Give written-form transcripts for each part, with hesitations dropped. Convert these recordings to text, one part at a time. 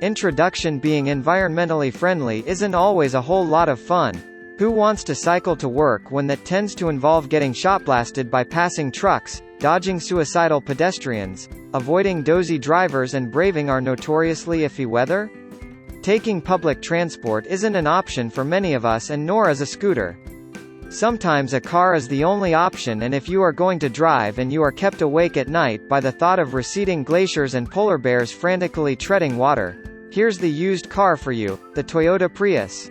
Introduction: being environmentally friendly isn't always a whole lot of fun. Who wants to cycle to work when that tends to involve getting shot-blasted by passing trucks, dodging suicidal pedestrians, avoiding dozy drivers and braving our notoriously iffy weather? Taking public transport isn't an option for many of us, and nor is a scooter. Sometimes a car is the only option, and if you are going to drive and you are kept awake at night by the thought of receding glaciers and polar bears frantically treading water, here's the used car for you, the Toyota Prius.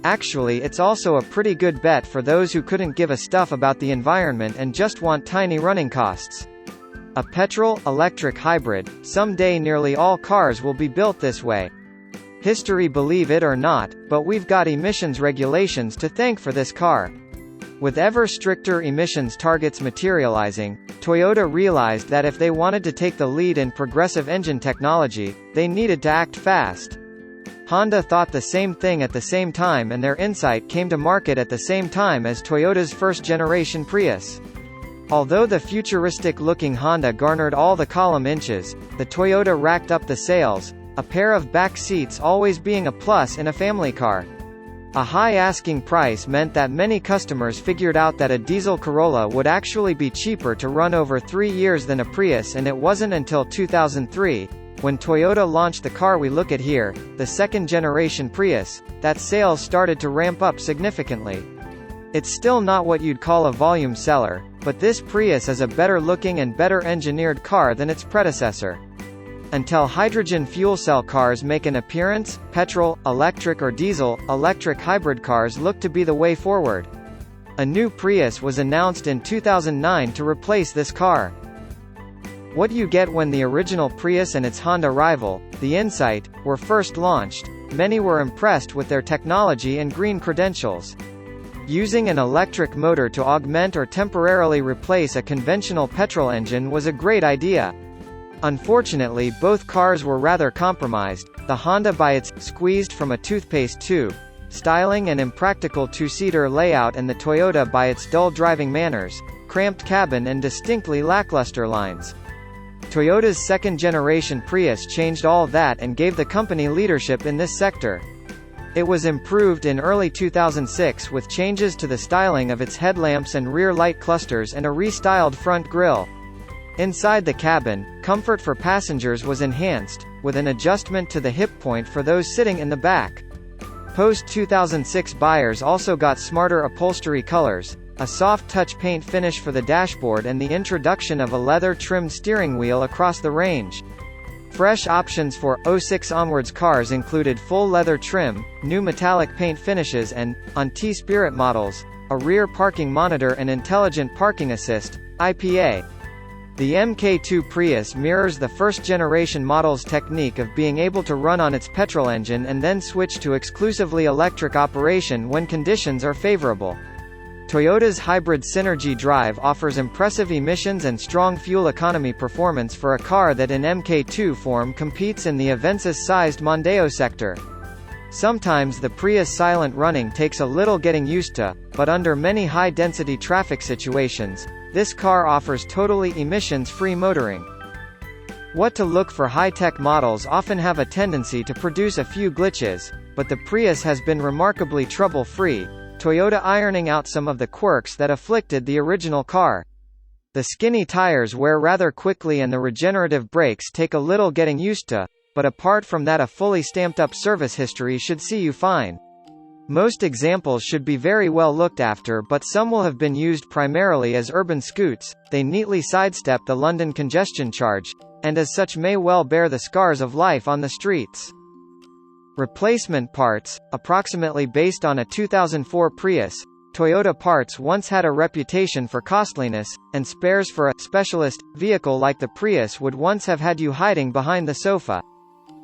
Actually, it's also a pretty good bet for those who couldn't give a stuff about the environment and just want tiny running costs. A petrol-electric hybrid, someday nearly all cars will be built this way. History, believe it or not, but we've got emissions regulations to thank for this car. With ever stricter emissions targets materializing, Toyota realized that if they wanted to take the lead in progressive engine technology, they needed to act fast. Honda thought the same thing at the same time, and their insight came to market at the same time as Toyota's first-generation Prius. Although the futuristic-looking Honda garnered all the column inches, the Toyota racked up the sales, a pair of back seats always being a plus in a family car. A high asking price meant that many customers figured out that a diesel Corolla would actually be cheaper to run over 3 years than a Prius, and it wasn't until 2003, when Toyota launched the car we look at here, the second-generation Prius, that sales started to ramp up significantly. It's still not what you'd call a volume seller, but this Prius is a better-looking and better-engineered car than its predecessor. Until hydrogen fuel cell cars make an appearance, petrol, electric or diesel-electric hybrid cars look to be the way forward. A new Prius was announced in 2009 to replace this car. What you get when the original Prius and its Honda rival, the Insight, were first launched, many were impressed with their technology and green credentials. Using an electric motor to augment or temporarily replace a conventional petrol engine was a great idea. Unfortunately, both cars were rather compromised, the Honda by its squeezed from a toothpaste tube styling and impractical two-seater layout, and the Toyota by its dull driving manners, cramped cabin and distinctly lackluster lines. Toyota's second-generation Prius changed all that and gave the company leadership in this sector. It was improved in early 2006 with changes to the styling of its headlamps and rear light clusters and a restyled front grille. Inside the cabin, comfort for passengers was enhanced, with an adjustment to the hip point for those sitting in the back. Post-2006 buyers also got smarter upholstery colors, a soft-touch paint finish for the dashboard, and the introduction of a leather-trimmed steering wheel across the range. Fresh options for '06 onwards cars included full leather trim, new metallic paint finishes and, on T-Spirit models, a rear parking monitor and intelligent parking assist, IPA. The MK2 Prius mirrors the first-generation model's technique of being able to run on its petrol engine and then switch to exclusively electric operation when conditions are favorable. Toyota's hybrid Synergy drive offers impressive emissions and strong fuel economy performance for a car that in MK2 form competes in the Avensis-sized Mondeo sector. Sometimes the Prius silent running takes a little getting used to, but under many high-density traffic situations, this car offers totally emissions-free motoring. What to look for: high-tech models often have a tendency to produce a few glitches, but the Prius has been remarkably trouble-free, Toyota ironing out some of the quirks that afflicted the original car. The skinny tires wear rather quickly and the regenerative brakes take a little getting used to, but apart from that a fully stamped-up service history should see you fine. Most examples should be very well looked after, but some will have been used primarily as urban scoots. They neatly sidestep the London congestion charge, and as such may well bear the scars of life on the streets. Replacement parts, approximately based on a 2004 Prius, Toyota Parts once had a reputation for costliness, and spares for a specialist vehicle like the Prius would once have had you hiding behind the sofa.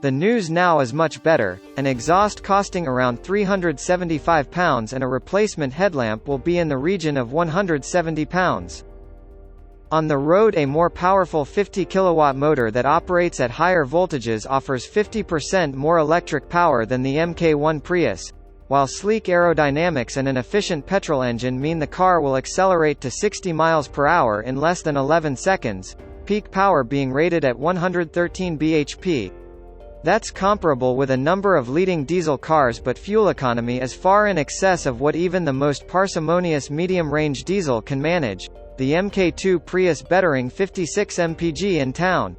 The news now is much better: an exhaust costing around £375 and a replacement headlamp will be in the region of £170. On the road, a more powerful 50 kW motor that operates at higher voltages offers 50% more electric power than the MK1 Prius, while sleek aerodynamics and an efficient petrol engine mean the car will accelerate to 60 miles per hour in less than 11 seconds, peak power being rated at 113 bhp. That's comparable with a number of leading diesel cars, but fuel economy is far in excess of what even the most parsimonious medium-range diesel can manage, the Mk2 Prius bettering 56 mpg in town.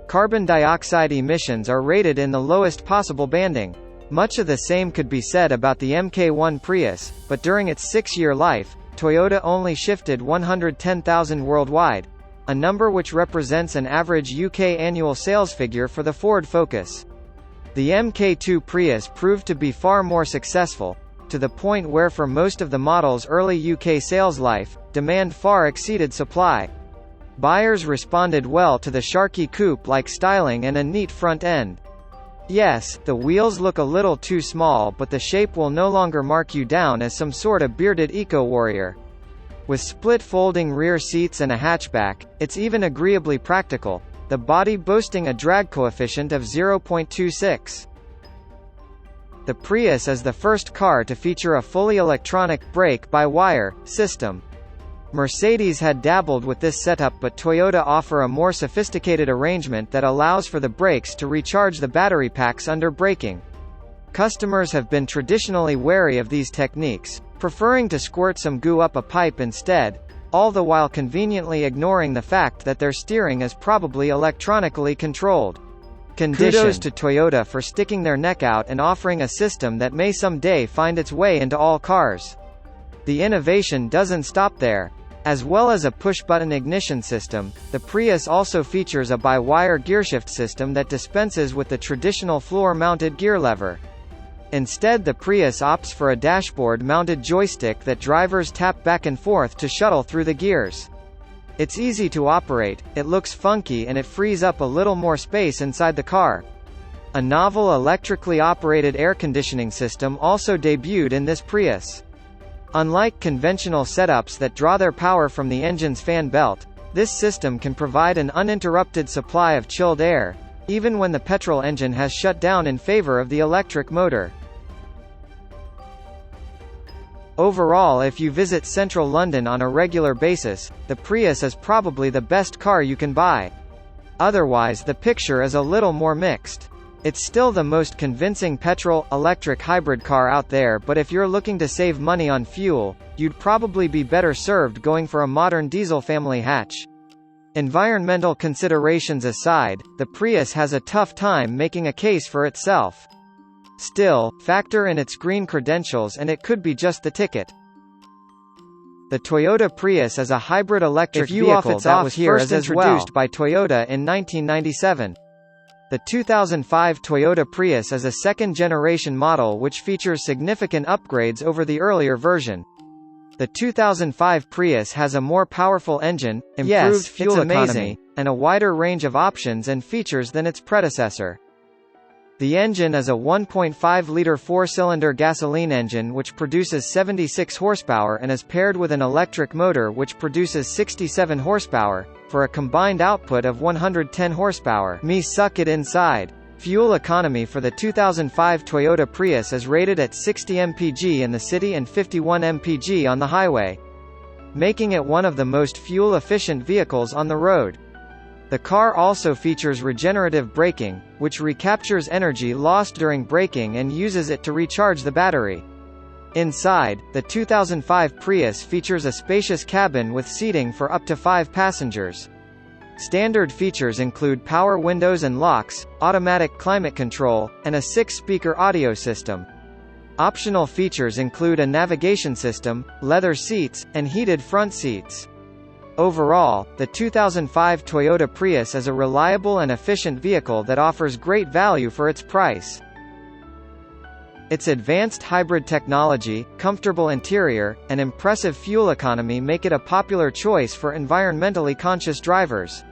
Carbon dioxide emissions are rated in the lowest possible banding. Much of the same could be said about the Mk1 Prius, but during its 6-year life, Toyota only shifted 110,000 worldwide, a number which represents an average UK annual sales figure for the Ford Focus. The Mk2 Prius proved to be far more successful, to the point where for most of the model's early UK sales life, demand far exceeded supply. Buyers responded well to the Sharky coupe-like styling and a neat front end. Yes, the wheels look a little too small, but the shape will no longer mark you down as some sort of bearded eco-warrior. With split folding rear seats and a hatchback, it's even agreeably practical, the body boasting a drag coefficient of 0.26. The Prius is the first car to feature a fully electronic brake-by-wire system. Mercedes had dabbled with this setup, but Toyota offer a more sophisticated arrangement that allows for the brakes to recharge the battery packs under braking. Customers have been traditionally wary of these techniques, preferring to squirt some goo up a pipe instead, all the while conveniently ignoring the fact that their steering is probably electronically controlled. Kudos to Toyota for sticking their neck out and offering a system that may someday find its way into all cars. The innovation doesn't stop there. As well as a push-button ignition system, the Prius also features a by-wire gearshift system that dispenses with the traditional floor-mounted gear lever. Instead, the Prius opts for a dashboard-mounted joystick that drivers tap back and forth to shuttle through the gears. It's easy to operate, it looks funky, and it frees up a little more space inside the car. A novel electrically operated air conditioning system also debuted in this Prius. Unlike conventional setups that draw their power from the engine's fan belt, this system can provide an uninterrupted supply of chilled air, even when the petrol engine has shut down in favor of the electric motor. Overall, if you visit central London on a regular basis, the Prius is probably the best car you can buy. Otherwise, the picture is a little more mixed. It's still the most convincing petrol-electric hybrid car out there, but if you're looking to save money on fuel, you'd probably be better served going for a modern diesel family hatch. Environmental considerations aside, the Prius has a tough time making a case for itself. Still, factor in its green credentials and it could be just the ticket. The Toyota Prius is a hybrid electric vehicle that was first introduced by Toyota in 1997. The 2005 Toyota Prius is a second-generation model which features significant upgrades over the earlier version. The 2005 Prius has a more powerful engine, improved fuel economy, and a wider range of options and features than its predecessor. The engine is a 1.5-liter four-cylinder gasoline engine which produces 76 horsepower and is paired with an electric motor which produces 67 horsepower, for a combined output of 110 horsepower. Suck it inside. Fuel economy for the 2005 Toyota Prius is rated at 60 mpg in the city and 51 mpg on the highway, making it one of the most fuel-efficient vehicles on the road. The car also features regenerative braking, which recaptures energy lost during braking and uses it to recharge the battery. Inside, the 2005 Prius features a spacious cabin with seating for up to 5 passengers. Standard features include power windows and locks, automatic climate control, and a 6-speaker audio system. Optional features include a navigation system, leather seats, and heated front seats. Overall, the 2005 Toyota Prius is a reliable and efficient vehicle that offers great value for its price. Its advanced hybrid technology, comfortable interior, and impressive fuel economy make it a popular choice for environmentally conscious drivers.